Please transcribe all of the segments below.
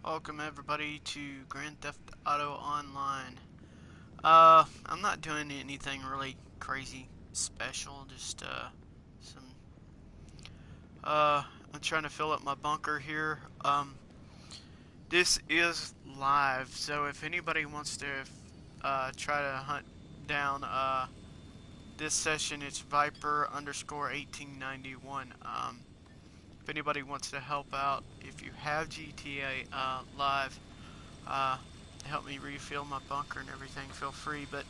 Welcome everybody to Grand Theft Auto Online. I'm not doing anything really crazy special, just some I'm trying to fill up my bunker here. This is live, so if anybody wants to try to hunt down this session, it's Viper underscore 1891. If anybody wants to help out, if you have GTA live, uh, help me refill my bunker and everything, feel free. But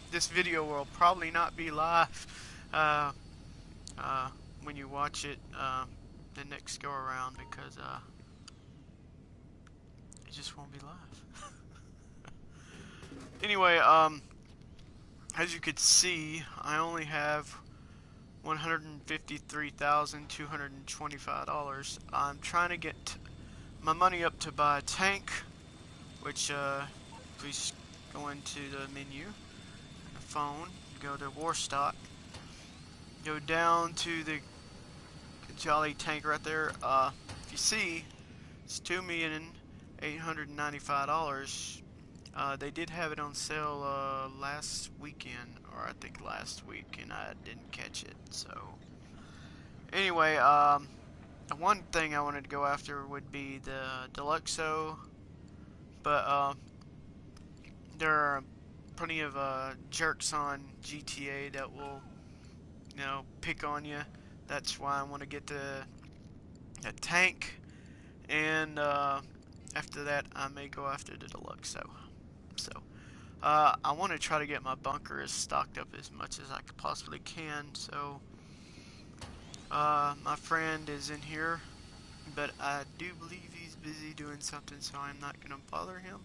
this video will probably not be live uh, uh, when you watch it the next go around because it just won't be live. Anyway, as you could see, I only have $153,225. I'm trying to get my money up to buy a tank, which please go into the menu, the phone, go to war stock, go down to the Jolly tank right there. If you see, it's $2,895. They did have it on sale last weekend, or I think last week, and I didn't catch it. So anyway, one thing I wanted to go after would be the Deluxo, but there are plenty of jerks on GTA that will, pick on you. That's why I want to get the tank, and after that I may go after the Deluxo. So I want to try to get my bunker as stocked up as much as I possibly can. So my friend is in here, but I do believe he's busy doing something, so I'm not gonna bother him.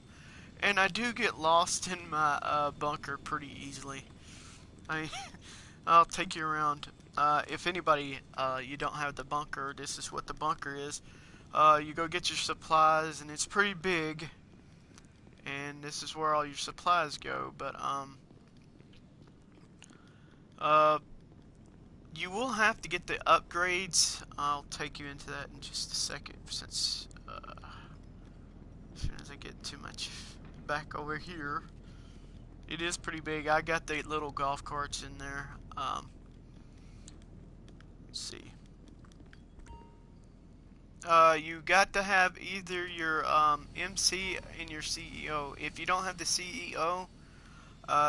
And I do get lost in my bunker pretty easily. I I'll take you around. If anybody, you don't have the bunker, this is what the bunker is. You go get your supplies, and it's pretty big. And this is where all your supplies go. But uh, you will have to get the upgrades. I'll take you into that in just a second, since as soon as I get too much back over here. It is pretty big. I got the little golf carts in there. Let's see. You got to have either your MC and your CEO. If you don't have the CEO,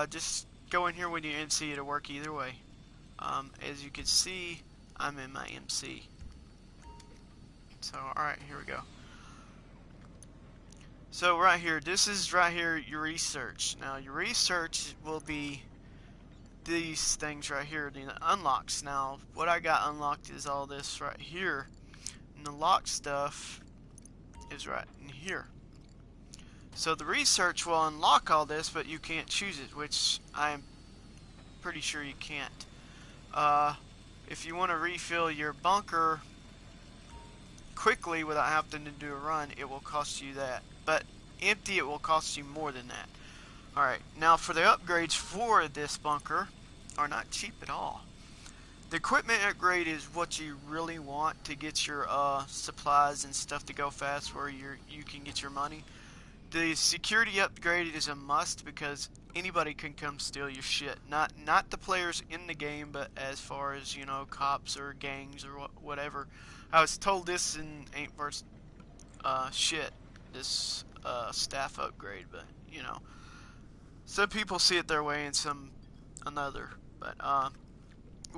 just go in here with your MC. It'll work either way. As you can see, I'm in my MC. So, alright, here we go. So right here, this is right here your research. Now your research will be these things right here, the unlocks. Now what I got unlocked is all this right here, and the lock stuff is right in here. So the research will unlock all this, but you can't choose it, which I'm pretty sure you can't. If you want to refill your bunker quickly without having to do a run, it will cost you that. But empty, it will cost you more than that. Alright, now for the upgrades for this bunker are not cheap at all. The equipment upgrade is what you really want to get your supplies and stuff to go fast, where you can get your money. The security upgrade is a must because anybody can come steal your shit. Not the players in the game, but as far as, cops or gangs or whatever. I was told this ain't worth shit, this staff upgrade, but some people see it their way and some another. But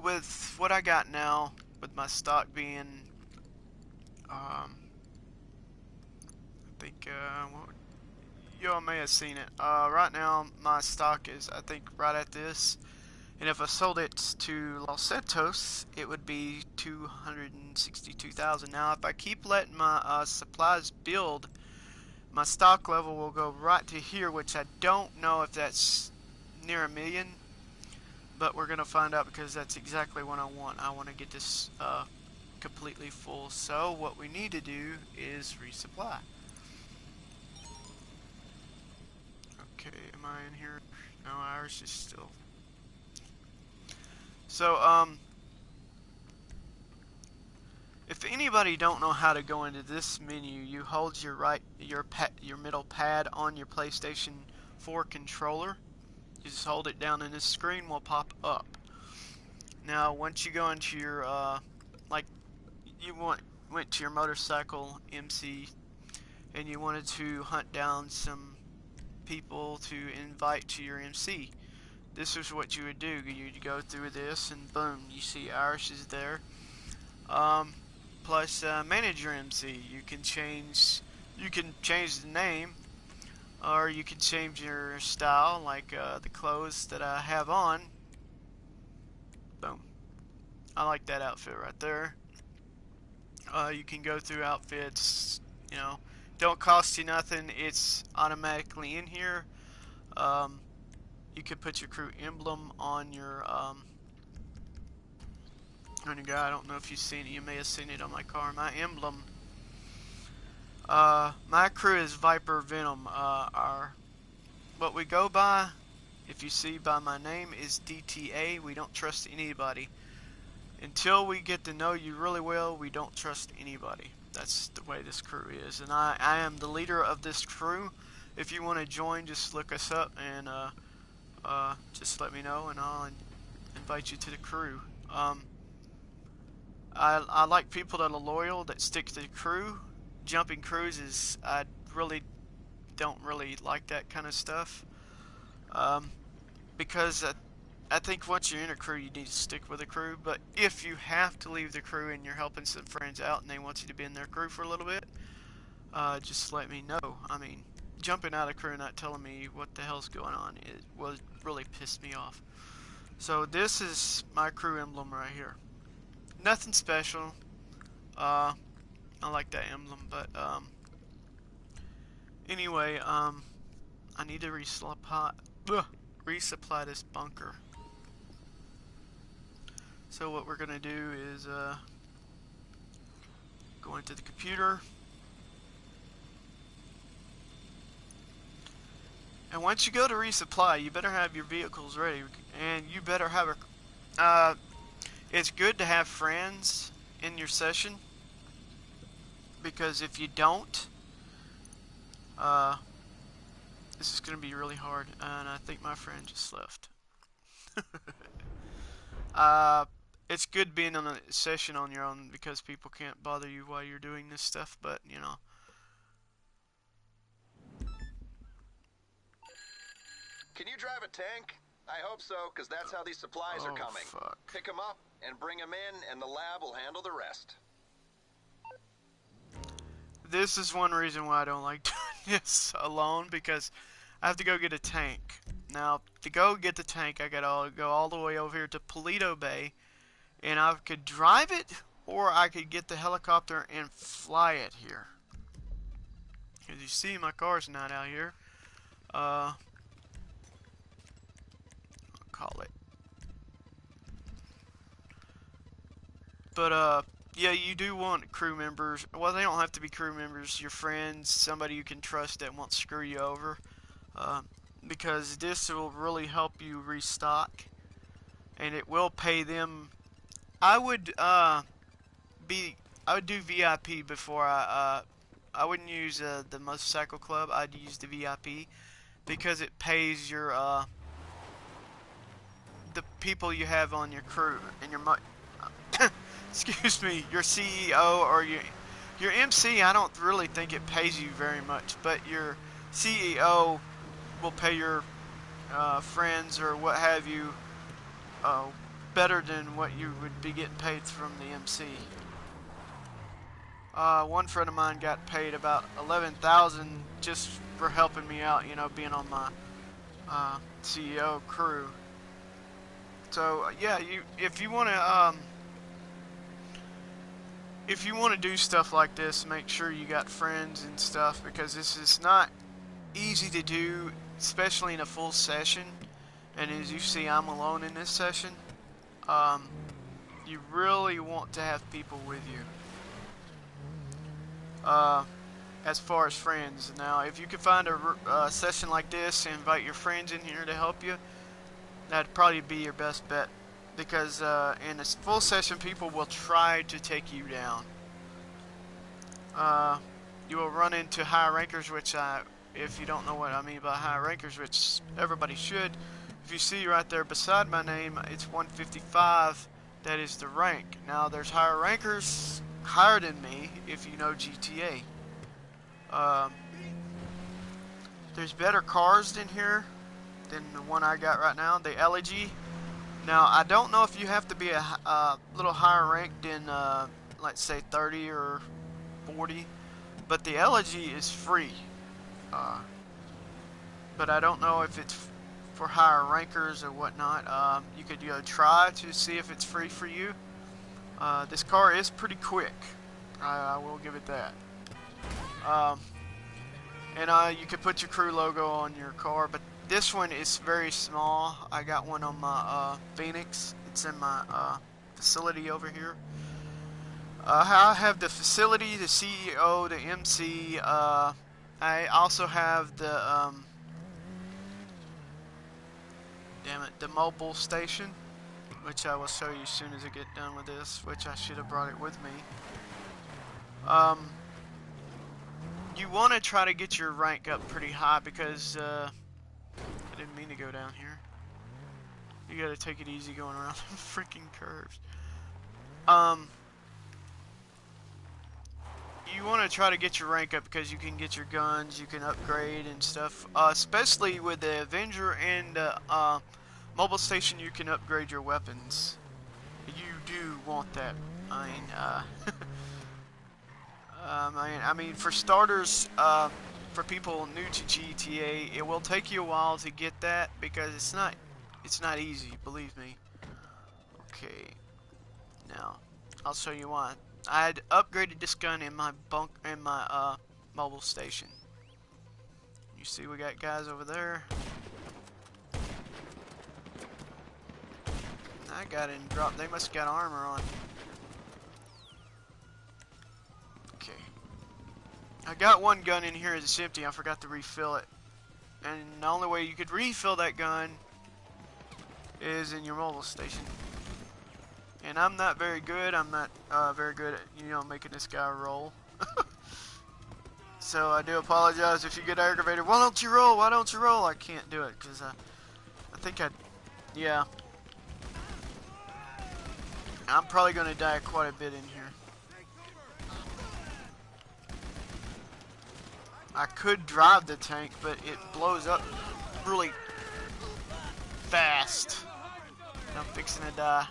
with what I got now, with my stock being I think y'all may have seen it. Right now, my stock is, I think, right at this. And if I sold it to Los Santos, it would be 262,000. Now, if I keep letting my supplies build, my stock level will go right to here, which I don't know if that's near 1,000,000. But we're gonna find out, because that's exactly what I want. I want to get this completely full. So what we need to do is resupply. Okay, am I in here? No, ours is still. So, If anybody don't know how to go into this menu, you hold your middle pad on your PlayStation 4 controller. You just hold it down and this screen will pop up. Now, once you go into your like you went to your motorcycle MC and you wanted to hunt down some people to invite to your MC, this is what you would do. You'd go through this and boom, you see Irish is there. Plus manage your MC. You can change the name, or you can change your style, like the clothes that I have on. Boom. I like that outfit right there. You can go through outfits, you know, don't cost you nothing. It's automatically in here. You could put your crew emblem on your guy. I don't know if you've seen it. You may have seen it on my car. My emblem. My crew is Viper Venom. What we go by, if you see by my name, is DTA. We don't trust anybody. Until we get to know you really well, we don't trust anybody. That's the way this crew is. And I am the leader of this crew. If you want to join, just look us up and just let me know and I'll invite you to the crew. I like people that are loyal, that stick to the crew. Jumping crews is, I really don't really like that kind of stuff. Because I think once you're in a crew, you need to stick with a crew. But if you have to leave the crew and you're helping some friends out and they want you to be in their crew for a little bit, just let me know. I mean, jumping out of crew and not telling me what the hell's going on, it was really pissed me off. So this is my crew emblem right here. Nothing special. I like that emblem, but anyway, I need to resupply this bunker. So what we're gonna do is go into the computer, and once you go to resupply, you better have your vehicles ready, and you better have a. It's good to have friends in your session, because if you don't, this is gonna be really hard. And I think my friend just left. It's good being on a session on your own because people can't bother you while you're doing this stuff, but you know. Can you drive a tank? I hope so, because that's how these supplies are coming. Fuck. Pick them up and bring them in, and the lab will handle the rest. This is one reason why I don't like doing this alone, because I have to go get a tank. Now, to go get the tank, I gotta go all the way over here to Paleto Bay, and I could drive it, or I could get the helicopter and fly it here. As you see, my car's not out here. I'll call it. But, yeah, you do want crew members. Well, they don't have to be crew members. Your friends, somebody you can trust that won't screw you over. Because this will really help you restock. And it will pay them. I would do VIP before I wouldn't use the motorcycle club. I'd use the VIP because it pays your the people you have on your crew and your excuse me, your CEO or your MC. I don't really think it pays you very much, but your CEO will pay your friends or what have you better than what you would be getting paid from the MC. One friend of mine got paid about $11,000 just for helping me out, you know, being on my CEO crew. So yeah, if you want to do stuff like this, make sure you got friends and stuff, because this is not easy to do, especially in a full session. And as you see, I'm alone in this session. You really want to have people with you. As far as friends. Now, if you can find a session like this and invite your friends in here to help you, that'd probably be your best bet. Because in a full session, people will try to take you down. uh, you will run into high rankers, which if you don't know what I mean by high rankers, which everybody should, if you see right there beside my name, it's 155. That is the rank. Now there's higher rankers higher than me if you know GTA. Um, there's better cars in here than the one I got right now, the LG. Now I don't know if you have to be a little higher ranked than let's say 30 or 40, but the elegy is free. Uh, but I don't know if it's for higher rankers or whatnot. You could go try to see if it's free for you. This car is pretty quick. I will give it that. Um, and you could put your crew logo on your car, but this one is very small. I got one on my Phoenix. It's in my facility over here. I have the facility, the CEO, the MC. I also have the damn it, the mobile station, which I will show you as soon as I get done with this. Which I should have brought it with me. You want to try to get your rank up pretty high because I didn't mean to go down here. You gotta take it easy going around the freaking curves. You want to try to get your rank up because you can get your guns, you can upgrade and stuff. Especially with the Avenger and mobile station, you can upgrade your weapons. You do want that. I mean, I mean, for starters, for people new to GTA, it will take you a while to get that because it's not easy, believe me. Okay, now I'll show you why. I had upgraded this gun in my mobile station. You see, we got guys over there. I got in drop. They must have got armor on. Okay. I got one gun in here that's empty. I forgot to refill it. And the only way you could refill that gun is in your mobile station. And I'm not very good. I'm not very good at, making this guy roll. So I do apologize if you get aggravated. Why don't you roll? Why don't you roll? I can't do it because I think yeah. I'm probably going to die quite a bit in here. I could drive the tank, but it blows up really fast. I'm fixing to die.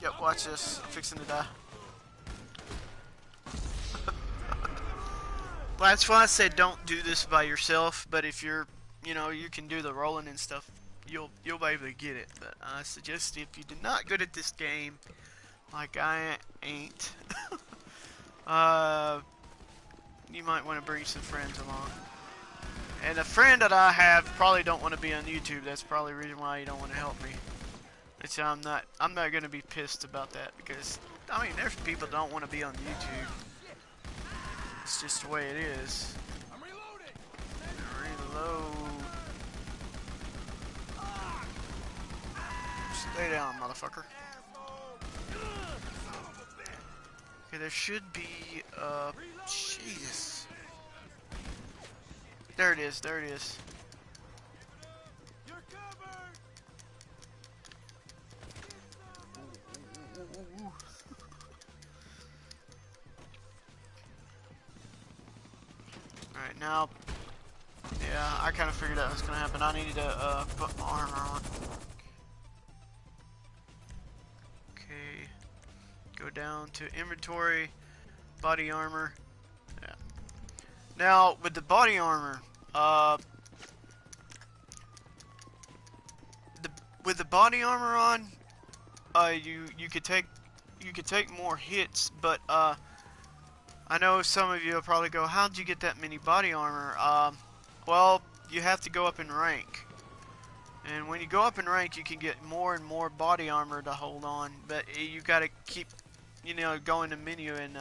Yep, watch this. I'm fixing to die. Well, that's why I said don't do this by yourself, but if you're, you can do the rolling and stuff, you'll be able to get it. But I suggest if you're not good at this game, like I ain't, you might want to bring some friends along. And a friend that I have probably don't want to be on YouTube. That's probably the reason why you don't want to help me. Which I'm not gonna be pissed about that because I mean there's people that don't want to be on YouTube. It's just the way it is. I'm reloading. Reload. Stay down, motherfucker. Okay, there should be Jesus. There it is, there it is. Alright, now, yeah, I kind of figured out what's going to happen. I needed to put my armor on. Okay, go down to inventory, body armor. Yeah. Now, with the body armor, with the body armor on, you could take more hits, but I know some of you will probably go, how'd you get that many body armor? Well, you have to go up in rank. And when you go up in rank, you can get more and more body armor to hold on. But you gotta keep, going to menu and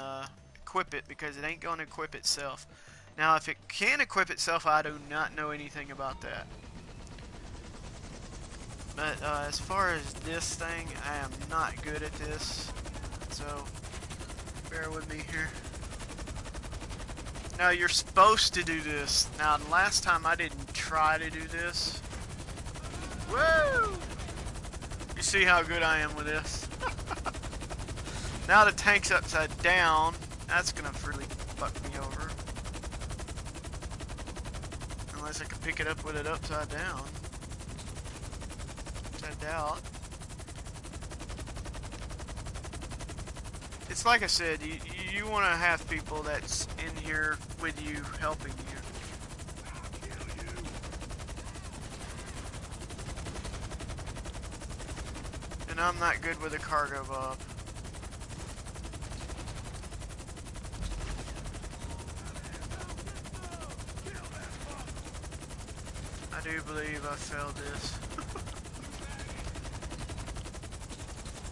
equip it because it ain't gonna equip itself. Now, if it can equip itself, I do not know anything about that. But as far as this thing, I am not good at this. So Bear with me here. Now you're supposed to do this. Now the last time I didn't try to do this. Woo! You see how good I am with this? Now the tank's upside down. That's gonna really fuck me over. Unless I can pick it up with it upside down. Which I doubt. It's like I said, you want to have people that's in here with you, helping you. And I'm not good with a cargo bob. I do believe I failed this.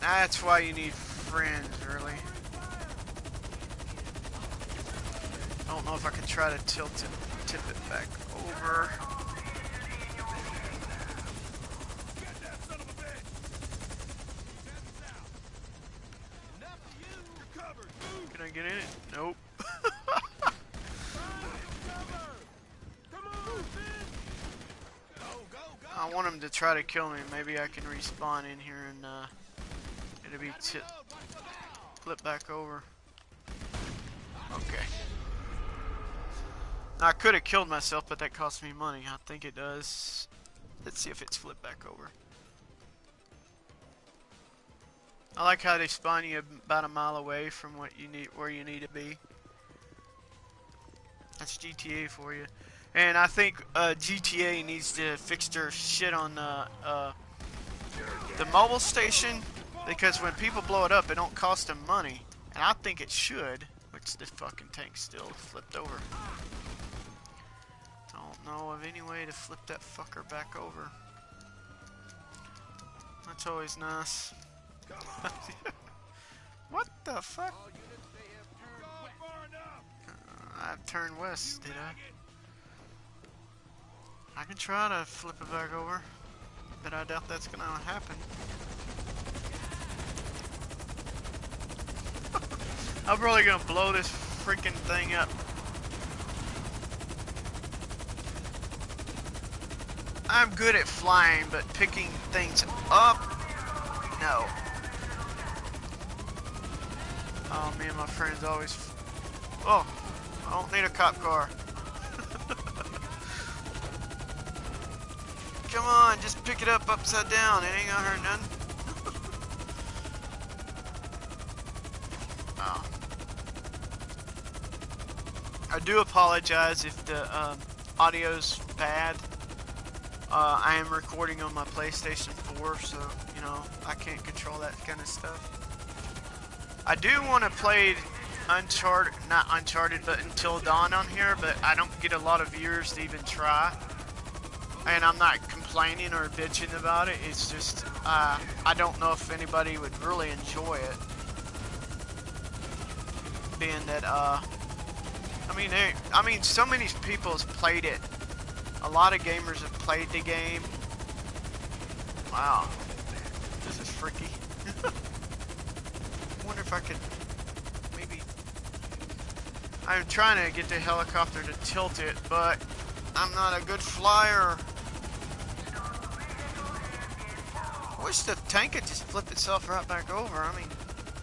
That's why you need friends, really. I don't know if I can try to tip it back over. Can I get in it? Nope. I want him to try to kill me. Maybe I can respawn in here and it'll be flip back over. Okay. Now, I could have killed myself, but that cost me money. I think it does. Let's see if it's flipped back over. I like how they spawn you about a mile away from what you need, where you need to be. That's GTA for you. And I think GTA needs to fix their shit on the mobile station, because when people blow it up, it don't cost them money. And I think it should, which the fucking tank still flipped over. Don't know of any way to flip that fucker back over. That's always nice. What the fuck? I turned west, did I? I can try to flip it back over, but I doubt that's gonna happen. I'm probably gonna blow this freaking thing up. I'm good at flying, but picking things up, no. Oh, me and my friends always. Oh, I don't need a cop car. Come on, just pick it up upside down. It ain't gonna hurt none. Oh. I do apologize if the audio's bad. I am recording on my PlayStation 4, so, you know, I can't control that kind of stuff. I do want to play Uncharted, not Uncharted, but Until Dawn on here, but I don't get a lot of viewers to even try. And I'm not complaining or bitching about it, it's just, I don't know if anybody would really enjoy it. Being that, I mean, so many people have played it. A lot of gamers have played the game. Wow. This is freaky. I wonder if I could, maybe... I'm trying to get the helicopter to tilt it, but I'm not a good flyer. I wish the tank could just flip itself right back over. I mean,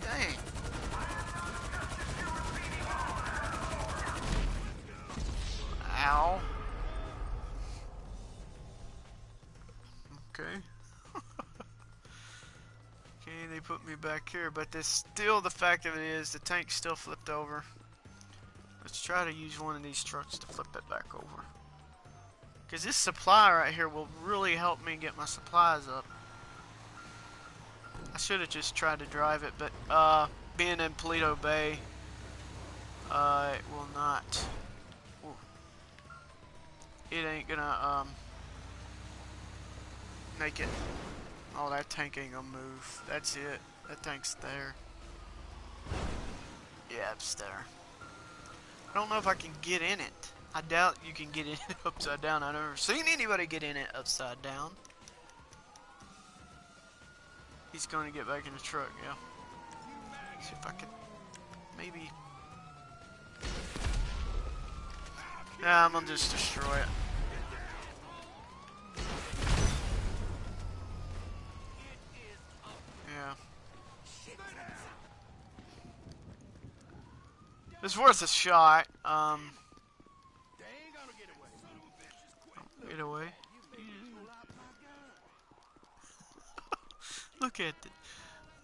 dang. Ow. Okay. Okay, they put me back here, but there's still, the fact of it is, the tank still flipped over. Let's try to use one of these trucks to flip it back over. Because this supply right here will really help me get my supplies up. I should have just tried to drive it, but being in Paleto Bay, it will not. Ooh. It ain't gonna make it. Oh, that tank ain't gonna move. That's it. That tank's there. Yeah, it's there. I don't know if I can get in it. I doubt you can get in it upside down. I've never seen anybody get in it upside down. He's going to get back in the truck, yeah. See if I can maybe. Yeah, I'm gonna just destroy it. Yeah. It's worth a shot. Get away. Look at it.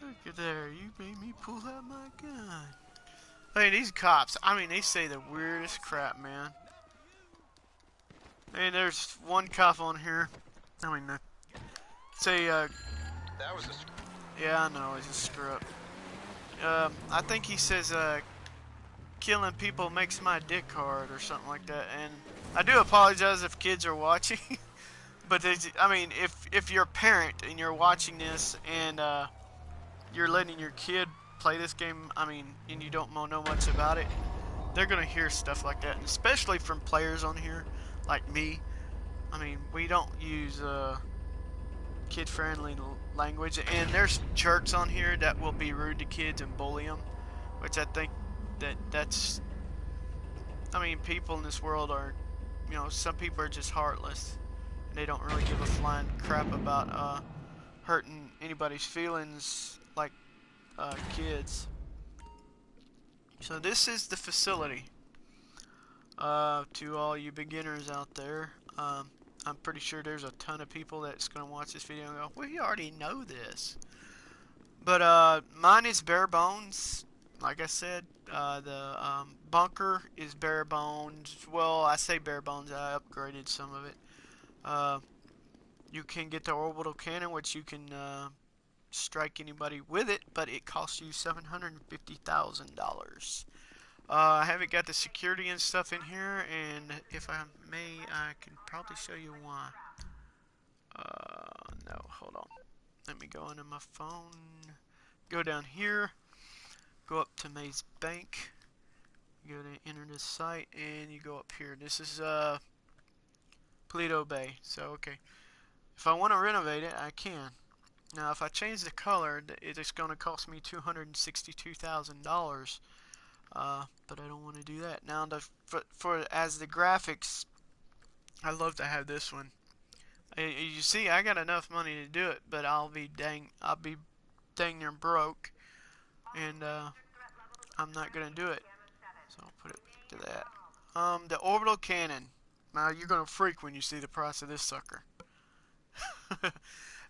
Look at there. You made me pull out my gun. Hey, these cops. I mean, they say the weirdest crap, man. Hey, there's one cop on here. I mean, say, That was a yeah, I know, he's a screw up. I think he says, killing people makes my dick hard or something like that. And I do apologize if kids are watching. But I mean, if you're a parent and you're watching this and you're letting your kid play this game, I mean, and you don't know much about it, they're gonna hear stuff like that, and especially from players on here like me. I mean, we don't use kid-friendly language, and there's jerks on here that will be rude to kids and bully them, which I think that's. I mean, people in this world are, you know, some people are just heartless. They don't really give a flying crap about hurting anybody's feelings like kids. So this is the facility. To all you beginners out there, I'm pretty sure there's a ton of people that's going to watch this video and go, we already know this. But mine is bare bones. Like I said, the bunker is bare bones. Well, I say bare bones. I upgraded some of it. You can get the orbital cannon, which you can strike anybody with it, but it costs you $750,000. I haven't got the security and stuff in here, and if I may, I can probably show you why. No, hold on. Let me go into my phone. Go down here. Go up to Maze Bank. You go to enter this site, and you go up here. This is Paleto Bay. So okay, if I want to renovate it, I can. Now, if I change the color, it is going to cost me $262,000. But I don't want to do that. Now, for as the graphics, I love to have this one. You see, I got enough money to do it, but I'll be dang near broke, and I'm not gonna do it. So I'll put it to that. The orbital cannon. Now you're gonna freak when you see the price of this sucker.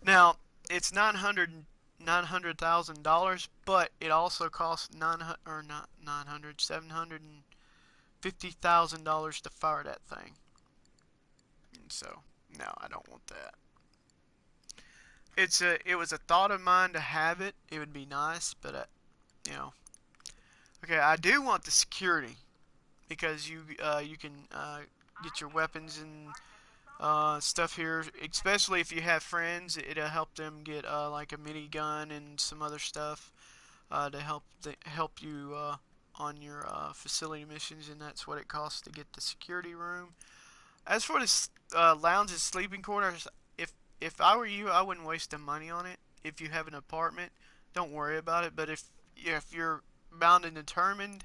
Now it's $900,000, but it also costs $750,000 to fire that thing. And so no, I don't want that. It was a thought of mine to have it. It would be nice, but you know. Okay, I do want the security because you can get your weapons and stuff here, especially if you have friends. It'll help them get like a minigun and some other stuff to help you on your facility missions, and that's what it costs to get the security room. As for the lounge and sleeping quarters, if I were you, I wouldn't waste the money on it. If you have an apartment, don't worry about it. But if you're bound and determined,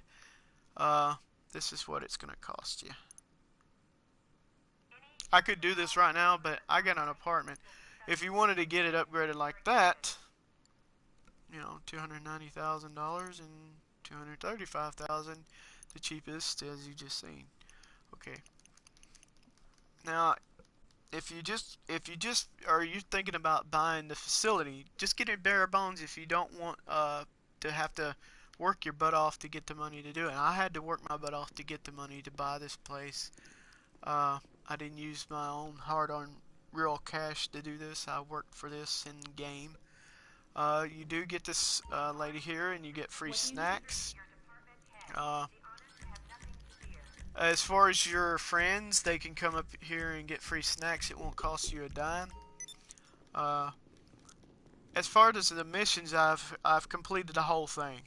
this is what it's gonna cost you. I could do this right now, but I got an apartment. If you wanted to get it upgraded like that, you know, $290,000 and $235,000, the cheapest, as you just seen. Okay. Now, if you just are you thinking about buying the facility, just get it bare bones if you don't want to have to work your butt off to get the money to do it. And I had to work my butt off to get the money to buy this place. I didn't use my own hard-earned real cash to do this. I worked for this in game. You do get this lady here, and you get free snacks. As far as your friends, they can come up here and get free snacks. It won't cost you a dime. As far as the missions, I've completed the whole thing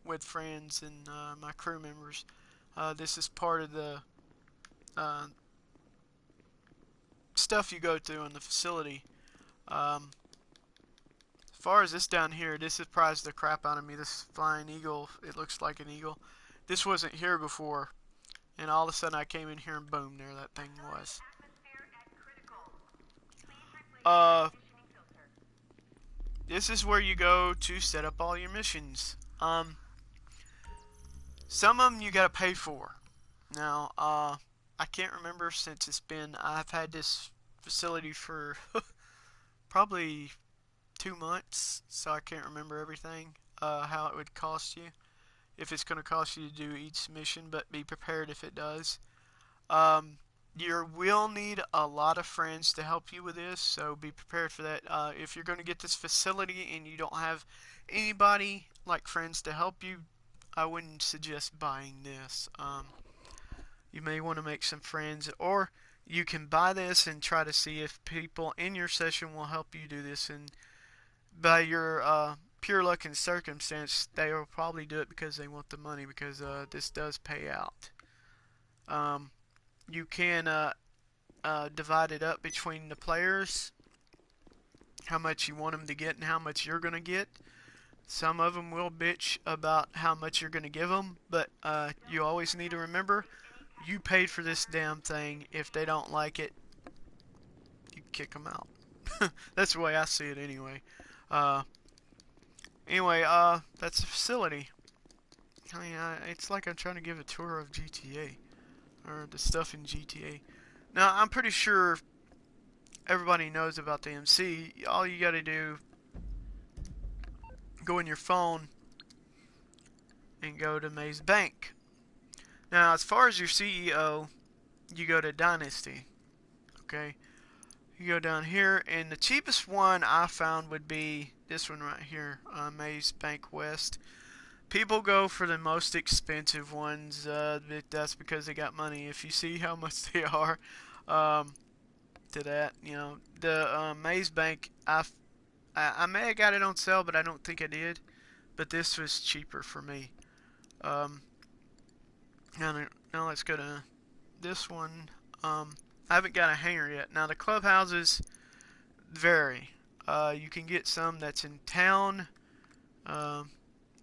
with friends and my crew members. This is part of the stuff you go through in the facility. far as this down here, this surprised the crap out of me. This flying eagle, it looks like an eagle. This wasn't here before, and all of a sudden I came in here and boom, there that thing was. Uh, this is where you go to set up all your missions. Some of them you gotta pay for. Now, I can't remember since I've had this facility for probably 2 months, so I can't remember everything, how it would cost you, if it's going to cost you to do each mission, but be prepared if it does. You will need a lot of friends to help you with this, so be prepared for that. If you're going to get this facility and you don't have anybody like friends to help you, I wouldn't suggest buying this. You may want to make some friends, or you can buy this and try to see if people in your session will help you do this. And by your pure luck and circumstance, they will probably do it because they want the money, because this does pay out. You can divide it up between the players, how much you want them to get and how much you're going to get. Some of them will bitch about how much you're going to give them, but you always need to remember, you paid for this damn thing. If they don't like it, you kick them out. That's the way I see it anyway. Anyway, that's the facility. I mean, it's like I'm trying to give a tour of GTA, or the stuff in GTA. Now, I'm pretty sure everybody knows about the MC. All you gotta do, go in your phone and go to Maze Bank. Now, as far as your CEO, you go to Dynasty. Okay? You go down here, and the cheapest one I found would be this one right here, Maze Bank West. People go for the most expensive ones. That's because they got money. If you see how much they are, to that, you know, the Maze Bank, I may have got it on sale, but I don't think I did. But this was cheaper for me. Now let's go to this one. I haven't got a hangar yet. Now the clubhouses vary. You can get some that's in town.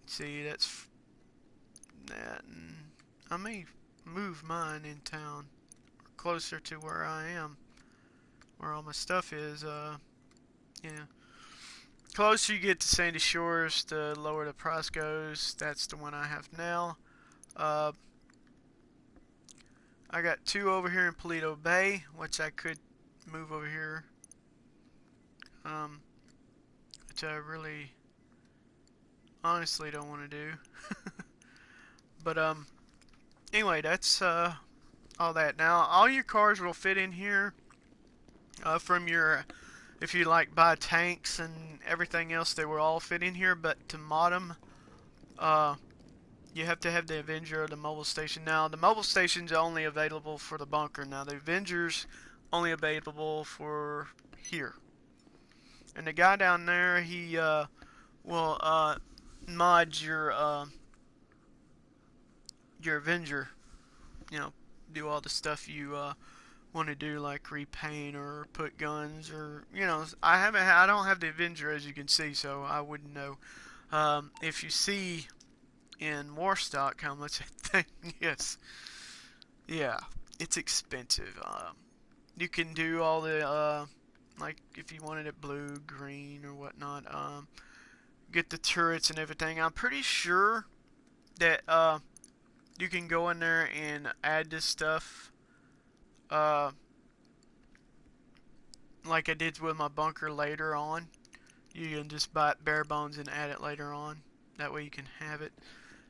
See, that's that. And I may move mine in town, closer to where I am, where all my stuff is. Yeah. Closer you get to Sandy Shores, the lower the price goes. That's the one I have now. I got 2 over here in Paleto Bay, which I could move over here. Which I really, honestly don't want to do. But, anyway, that's, all that. Now, all your cars will fit in here, from your, if you like buy tanks and everything else, they will all fit in here, but to mod them, you have to have the Avenger or the mobile station. Now, the mobile station's only available for the bunker. Now, the Avenger's only available for here. And the guy down there, he will mod your Avenger. You know, do all the stuff you want to do, like repaint or put guns, or you know, I don't have the Avenger, as you can see, so I wouldn't know. If you see in Warstock how much that thing is, yeah, it's expensive. You can do all the like if you wanted it blue, green, or whatnot. Get the turrets and everything. I'm pretty sure that you can go in there and add this stuff. Like I did with my bunker later on. You can just buy it bare bones and add it later on. That way you can have it.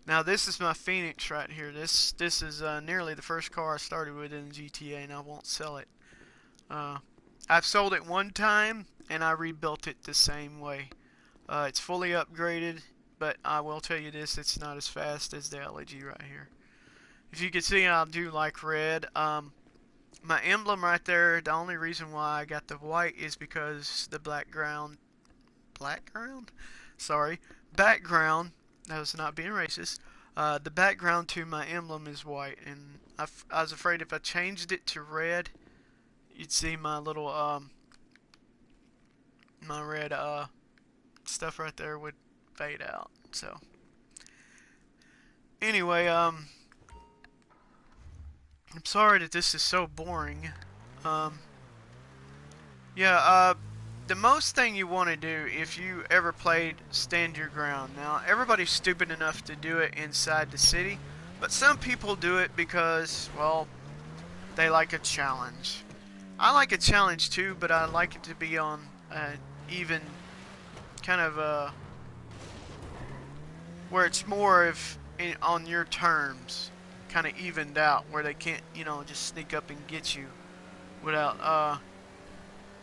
Now this is my Phoenix right here. This is nearly the first car I started with in GTA, and I won't sell it. I've sold it one time, and I rebuilt it the same way. It's fully upgraded, but I will tell you this, it's not as fast as the LG right here. If you can see, I do like red. My emblem right there, the only reason why I got the white is because the background, sorry, background, that was not being racist, the background to my emblem is white, and I was afraid if I changed it to red, you'd see my little, my red, stuff right there would fade out. So anyway, I'm sorry that this is so boring. Um, yeah, the most thing you want to do if you ever played Stand Your Ground. Now, everybody's stupid enough to do it inside the city, but some people do it because, well, they like a challenge. I like a challenge too, but I like it to be on even kind of where it's more of on your terms, kind of evened out, where they can't, you know, just sneak up and get you without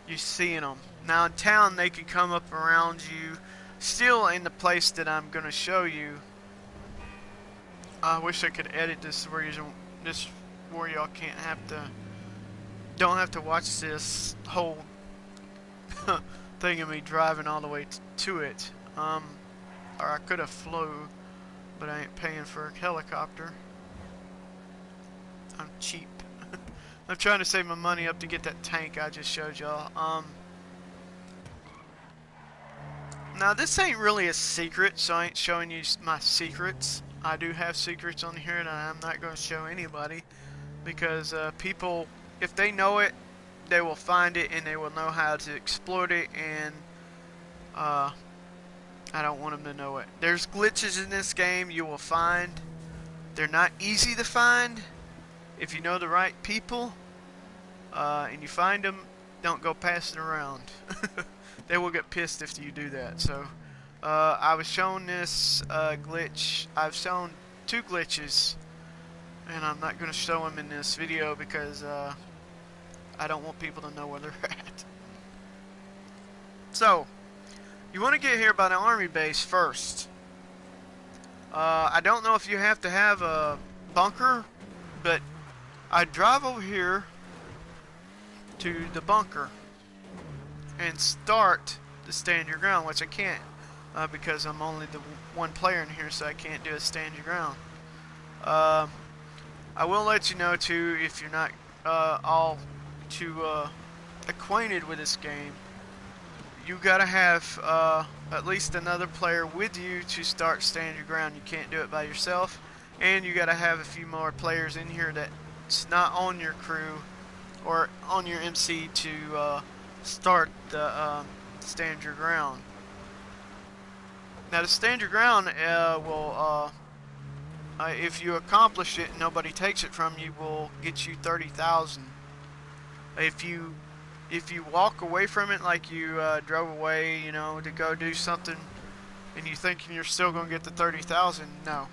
you seeing them. Now in town, they can come up around you, still in the place that I'm gonna show you. I wish I could edit this where y'all can't don't have to watch this whole thing of me driving all the way to it. Or I could have flew, but I ain't paying for a helicopter. I'm cheap. I'm trying to save my money up to get that tank I just showed y'all. Now this ain't really a secret, so I ain't showing you my secrets. I do have secrets on here that I'm not going to show anybody, because people, if they know it, they will find it and they will know how to exploit it, and I don't want them to know it. There's glitches in this game you will find. They're not easy to find. If you know the right people and you find them, don't go passing around. They will get pissed if you do that. So I was shown this glitch. I've shown 2 glitches, and I'm not going to show them in this video because I don't want people to know where they're at. So you want to get here by the army base first. I don't know if you have to have a bunker, but I drive over here to the bunker and start the Stand Your Ground, which I can't because I'm only the one player in here, so I can't do a Stand Your Ground. I will let you know too, if you're not all too acquainted with this game, you gotta have at least another player with you to start Stand Your Ground. You can't do it by yourself, and you gotta have a few more players in here that's not on your crew or on your MC to start the Stand Your Ground. Now the Stand Your Ground will, if you accomplish it and nobody takes it from you, will get you 30,000. If you walk away from it, like you drove away, you know, to go do something, and you thinking you're still going to get the 30,000, no.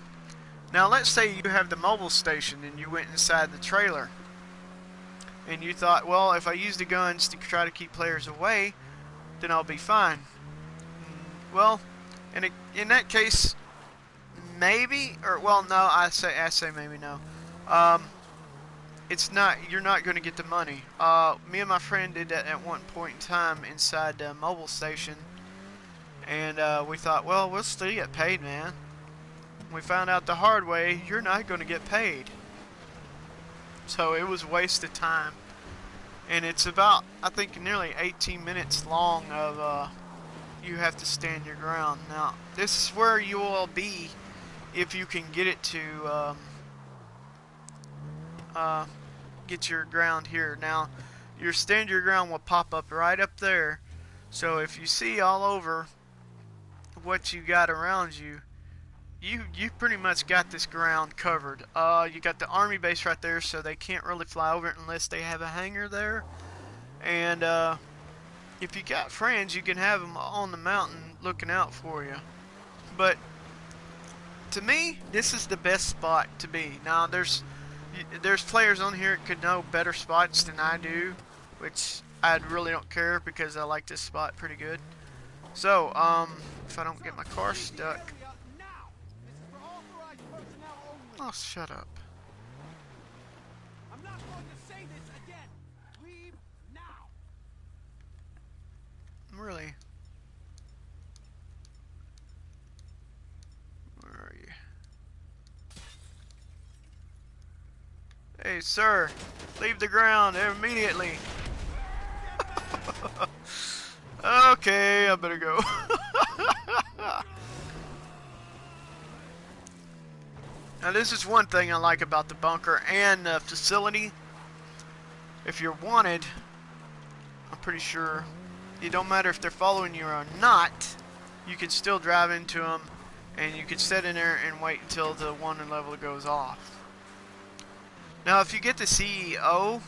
Now let's say you have the mobile station and you went inside the trailer, and you thought, well, if I use the guns to try to keep players away, then I'll be fine. Well, in that case, maybe, or well, no, I say maybe no. It's not, you're not going to get the money. Me and my friend did that at one point in time inside the mobile station, and we thought, well, we'll still get paid, man. We found out the hard way, you're not going to get paid. So it was a waste of time, and it's about, I think, nearly 18 minutes long of you have to stand your ground. Now this is where you will be if you can get it to get your ground here. Now your Stand Your Ground will pop up right up there, so if you see all over what you got around you, you pretty much got this ground covered. You got the army base right there, so they can't really fly over it unless they have a hangar there. And if you got friends, you can have them on the mountain looking out for you. But to me, this is the best spot to be. Now there's players on here that could know better spots than I do, which I really don't care because I like this spot pretty good. So if I don't get my car stuck, oh, shut up. I'm not going to say this again. Leave now. Really? Where are you? Hey, sir, leave the ground immediately. Okay, I better go. Now this is one thing I like about the bunker and the facility. If you're wanted, I'm pretty sure it don't matter if they're following you or not, you can still drive into them and you can sit in there and wait until the wanted level goes off. Now if you get the CEO,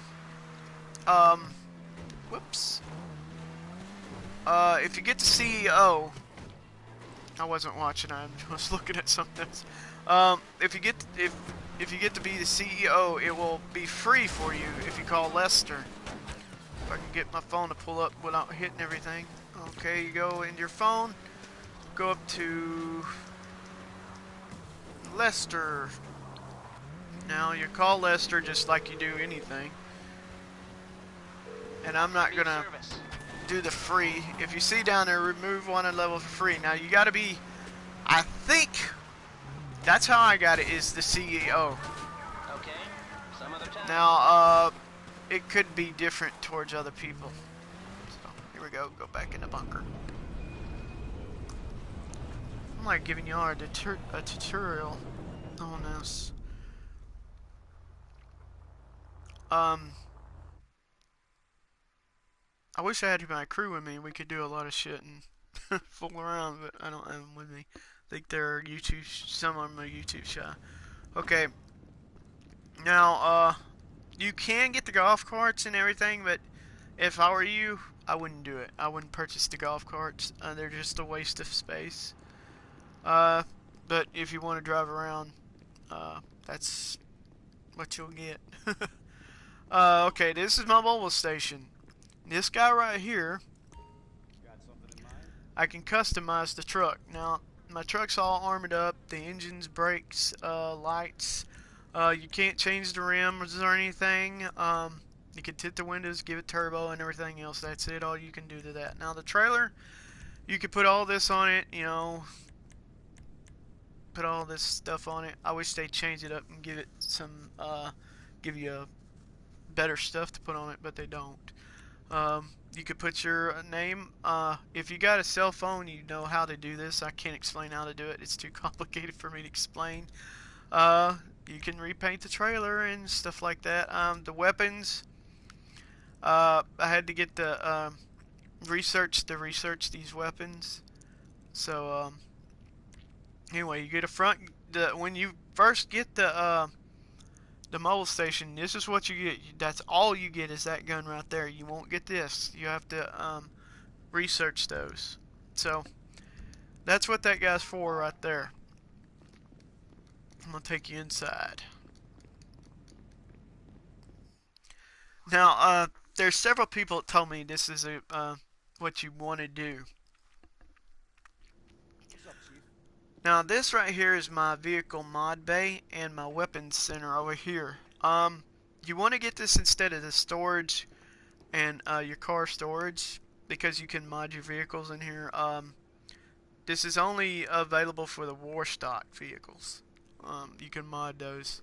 whoops. If you get the CEO, I wasn't watching, I was looking at something else. If you get to be the CEO, it will be free for you if you call Lester. If I can get my phone to pull up without hitting everything. Okay, you go into your phone, go up to Lester. Now you call Lester just like you do anything. And I'm not gonna do the free. If you see down there, remove wanted level for free. Now you gotta be, I think, that's how I got it, is the CEO. Okay, some other time. Now, it could be different towards other people. So, here we go back in the bunker. I'm like giving y'all a tutorial on this. I wish I had my crew with me. We could do a lot of shit and fool around, but I don't have them with me. I think they're YouTube, some of them are YouTube shy. Okay. Now, you can get the golf carts and everything, but if I were you, I wouldn't do it. I wouldn't purchase the golf carts. They're just a waste of space. But if you want to drive around, that's what you'll get. Okay, this is my mobile station. This guy right here, Got something in mind? I can customize the truck. Now, my truck's all armored up. The engines, brakes, lights. You can't change the rims or anything. You can tint the windows, give it turbo, and everything else. That's it. All you can do to that. Now, the trailer, you could put all this on it. You know, put all this stuff on it. I wish they'd change it up and give it some, give you better stuff to put on it, but they don't. You could put your name. If you got a cell phone, you know how to do this. I can't explain how to do it. It's too complicated for me to explain. You can repaint the trailer and stuff like that. The weapons, I had to get the research these weapons. So anyway, you get a front. When you first get the mobile station, this is what you get. That's all you get is that gun right there. You won't get this. You have to research those. So that's what that guy's for right there. I'm gonna take you inside. Now, there's several people that told me this is what you want to do. What's up, Chief? Now, this right here is my vehicle mod bay and my weapons center over here. You want to get this instead of the storage and your car storage because you can mod your vehicles in here. This is only available for the war stock vehicles. You can mod those.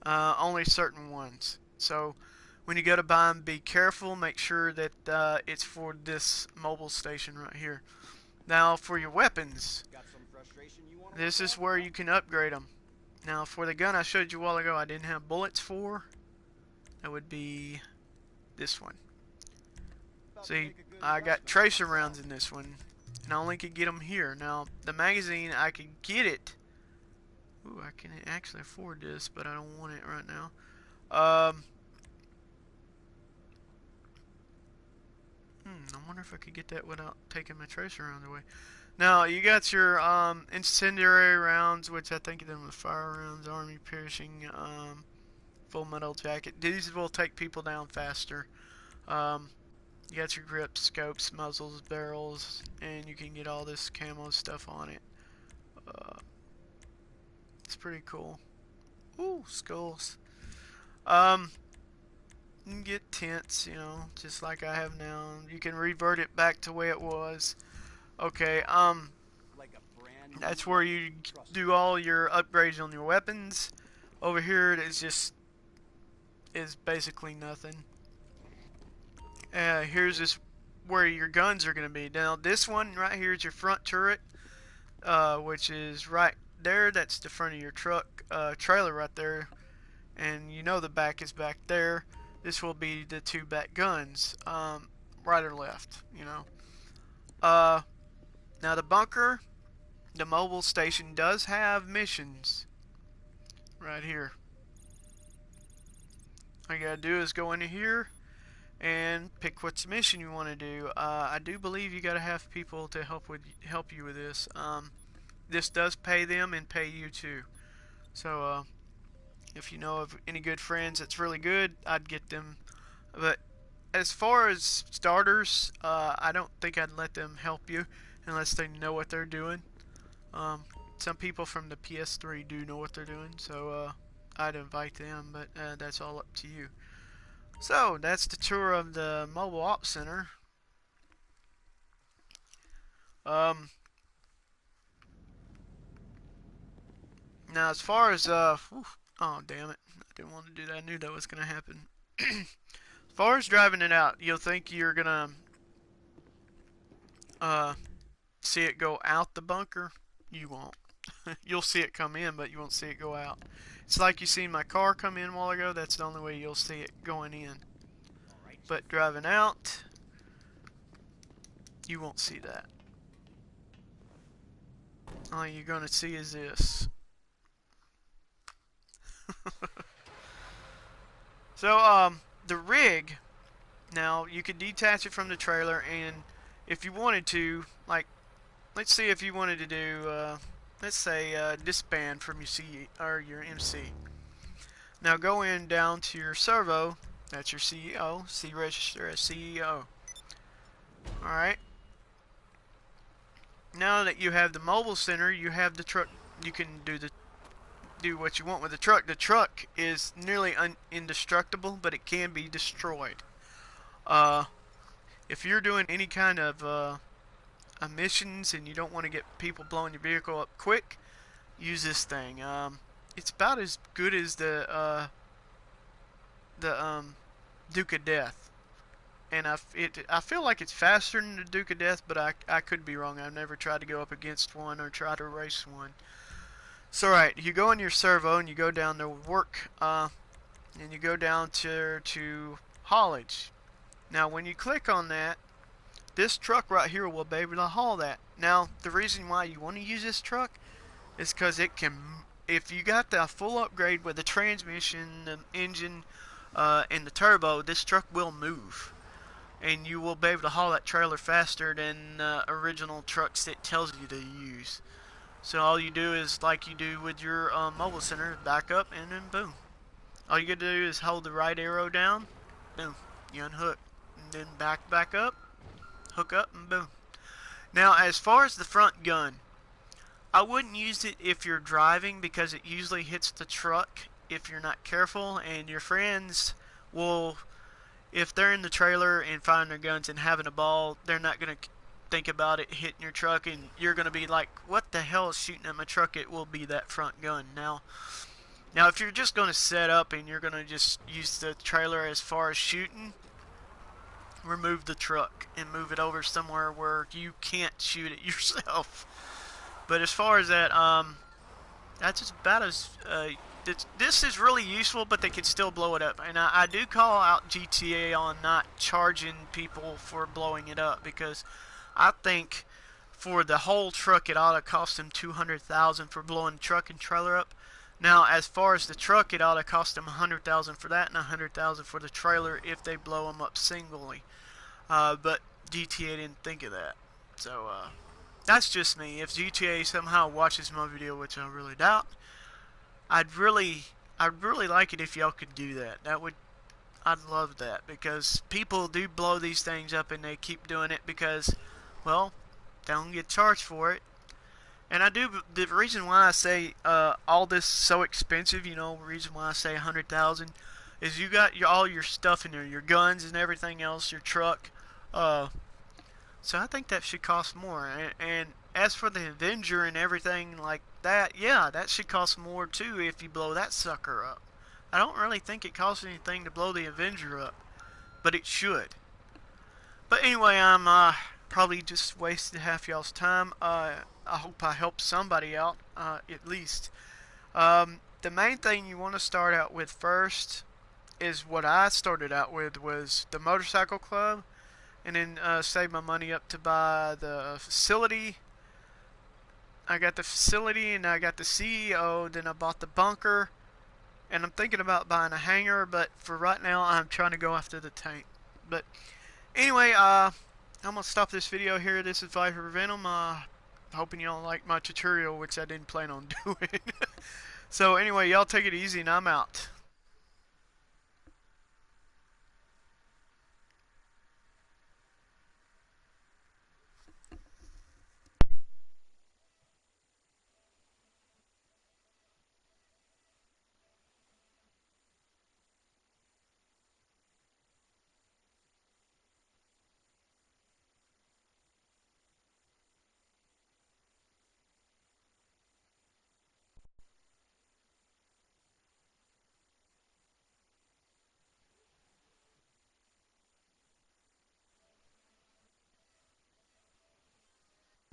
Only certain ones. So when you go to buy them, be careful. Make sure that it's for this mobile station right here. Now for your weapons, Got some frustration you want to this is where you can upgrade them. Now for the gun I showed you a while ago I didn't have bullets for, that would be this one. See, I got tracer rounds in this one, and I only could get them here. Now the magazine, I could get it. Ooh, I can actually afford this, but I don't want it right now. I wonder if I could get that without taking my tracer rounds away. Now, you got your incendiary rounds, which I think of them as fire rounds, army piercing, full metal jacket. These will take people down faster. You got your grips, scopes, muzzles, barrels, and you can get all this camo stuff on it. It's pretty cool. Ooh, skulls. You can get tents, you know, just like I have now. You can revert it back to where it was. Okay, like a brand new that's where you do all your upgrades on your weapons. Over here, it is basically nothing. Here's this where your guns are going to be. Now, this one right here is your front turret, which is right there, that's the front of your truck trailer right there, and you know the back is back there. This will be the two back guns, right or left, you know. Now the bunker, the mobile station does have missions right here. All you gotta do is go into here and pick which mission you want to do. I do believe you gotta have people to help you with this. This does pay them and pay you too. So if you know of any good friends that's really good, I'd get them. But as far as starters, I don't think I'd let them help you unless they know what they're doing. Some people from the PS3 do know what they're doing, so I'd invite them, but that's all up to you. So that's the tour of the mobile ops center. Um, Now as far as oh damn it, I didn't want to do that. I knew that was gonna happen. As far as driving it out, you'll think you're gonna see it go out the bunker. You won't. You'll see it come in, but you won't see it go out. It's like you seen my car come in a while ago. That's the only way you'll see it going in. But driving out, you won't see that. All you're gonna see is this. So the rig, now you could detach it from the trailer, and if you wanted to, like, let's see if you wanted to do, let's say disband from your C or your MC. Now go in down to your servo. That's your CEO. C register as CEO. All right. Now that you have the mobile center, you have the truck. You can do what you want with the truck. The truck is nearly indestructible, but it can be destroyed. If you're doing any kind of missions and you don't want to get people blowing your vehicle up quick, use this thing. It's about as good as the Duke of Death, and I feel like it's faster than the Duke of Death, but I could be wrong. I've never tried to go up against one or try to race one. So right, you go in your servo and you go down to work, and you go down to haulage. Now when you click on that, this truck right here will be able to haul that. Now the reason why you want to use this truck is because it can, if you got the full upgrade with the transmission, the engine, and the turbo, this truck will move. And you will be able to haul that trailer faster than original trucks it tells you to use. So all you do is like you do with your mobile center, back up and then boom. All you gotta do is hold the right arrow down, boom, you unhook. And then back up, hook up, and boom. Now as far as the front gun, I wouldn't use it if you're driving because it usually hits the truck if you're not careful, and your friends will, if they're in the trailer and firing their guns and having a ball, they're not going to think about it hitting your truck, and you're going to be like, what the hell is shooting at my truck? It will be that front gun. Now if you're just going to set up and you're going to just use the trailer as far as shooting, remove the truck and move it over somewhere where you can't shoot it yourself. But as far as that, that's just about as, this is really useful, but they can still blow it up. And I do call out GTA on not charging people for blowing it up, because I think for the whole truck it ought to cost them $200,000 for blowing the truck and trailer up. Now as far as the truck, it ought to cost them $100,000 for that and $100,000 for the trailer if they blow them up singly. But GTA didn't think of that. So that's just me. If GTA somehow watches my video, which I really doubt, I'd really like it if y'all could do that. I'd love that, because people do blow these things up and they keep doing it because, well, they don't get charged for it. And the reason why I say all this so expensive, you know, the reason why I say $100,000 is you got all your stuff in there, your guns and everything else, your truck. So I think that should cost more. And as for the Avenger and everything like that, yeah, that should cost more too if you blow that sucker up. I don't really think it costs anything to blow the Avenger up, but it should. But anyway, I'm probably just wasted half y'all's time. I hope I helped somebody out, at least. The main thing you want to start out with first is what I started out with was the motorcycle club, and then save my money up to buy the facility. I got the facility and I got the CEO. Then I bought the bunker, and I'm thinking about buying a hangar. But for right now, I'm trying to go after the tank. But anyway, I'm gonna stop this video here. This is Viper Venom. Hoping y'all like my tutorial, which I didn't plan on doing. So anyway, y'all take it easy, and I'm out.